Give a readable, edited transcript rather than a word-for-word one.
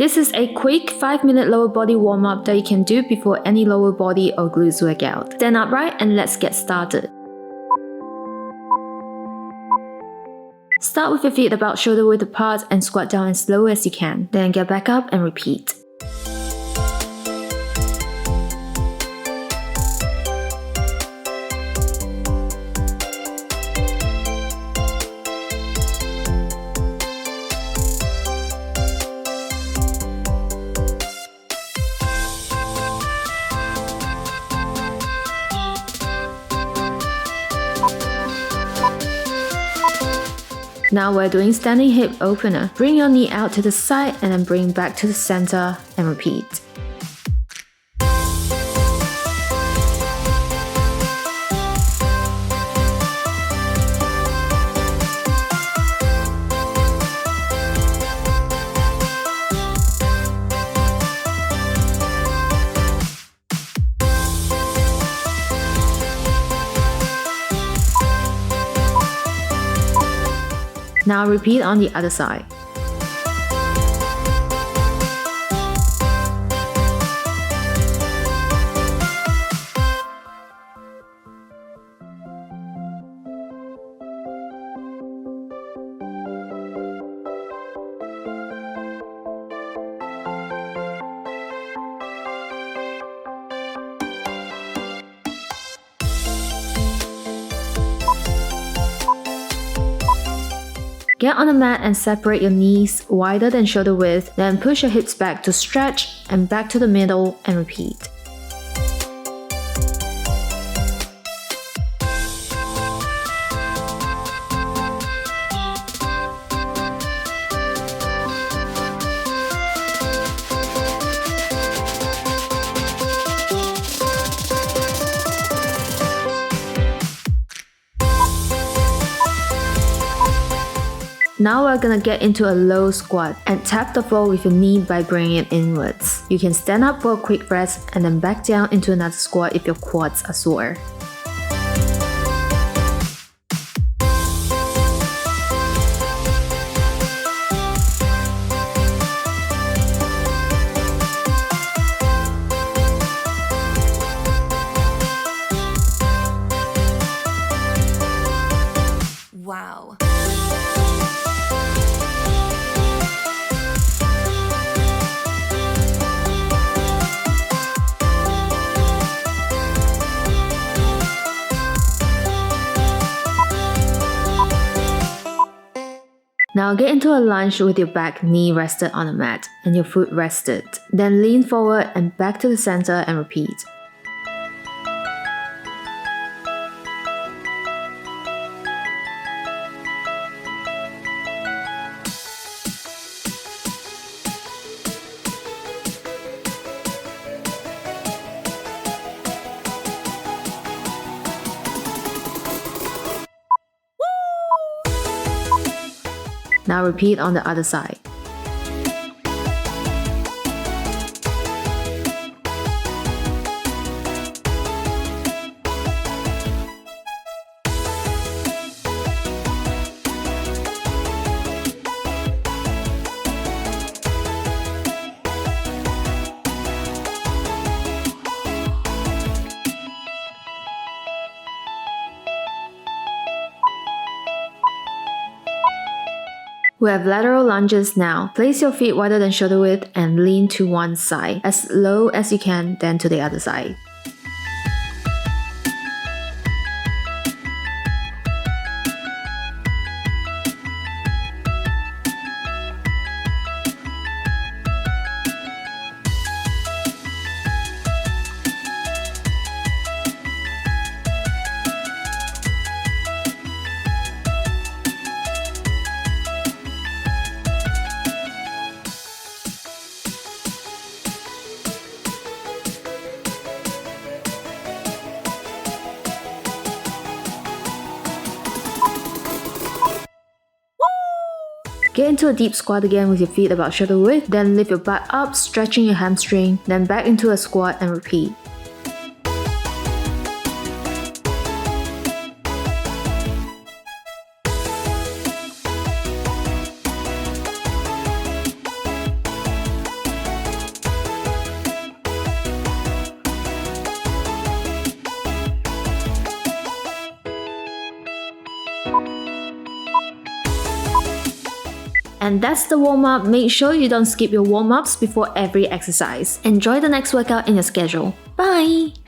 This is a quick 5-minute lower body warm-up that you can do before any lower body or glutes workout. Stand upright and let's get started. Start with your feet about shoulder width apart and squat down as slow as you can. Then get back up and repeat. Now we're doing standing hip opener. Bring your knee out to the side and then bring back to the center and repeat. Now repeat on the other side. Get on the mat and separate your knees wider than shoulder width, then push your hips back to stretch and back to the middle and repeat. Now we're gonna get into a low squat and tap the floor with your knee by bringing it inwards. You can stand up for a quick rest and then back down into another squat if your quads are sore. Wow. Now get into a lunge with your back knee rested on the mat and your foot rested. Then lean forward and back to the center and repeat. Now repeat on the other side. We have lateral lunges now. Place your feet wider than shoulder width and lean to one side, as low as you can, then to the other side. Get into a deep squat again with your feet about shoulder width, then lift your butt up, stretching your hamstring, then back into a squat and repeat. And that's the warm-up. Make sure you don't skip your warm-ups before every exercise. Enjoy the next workout in your schedule. Bye!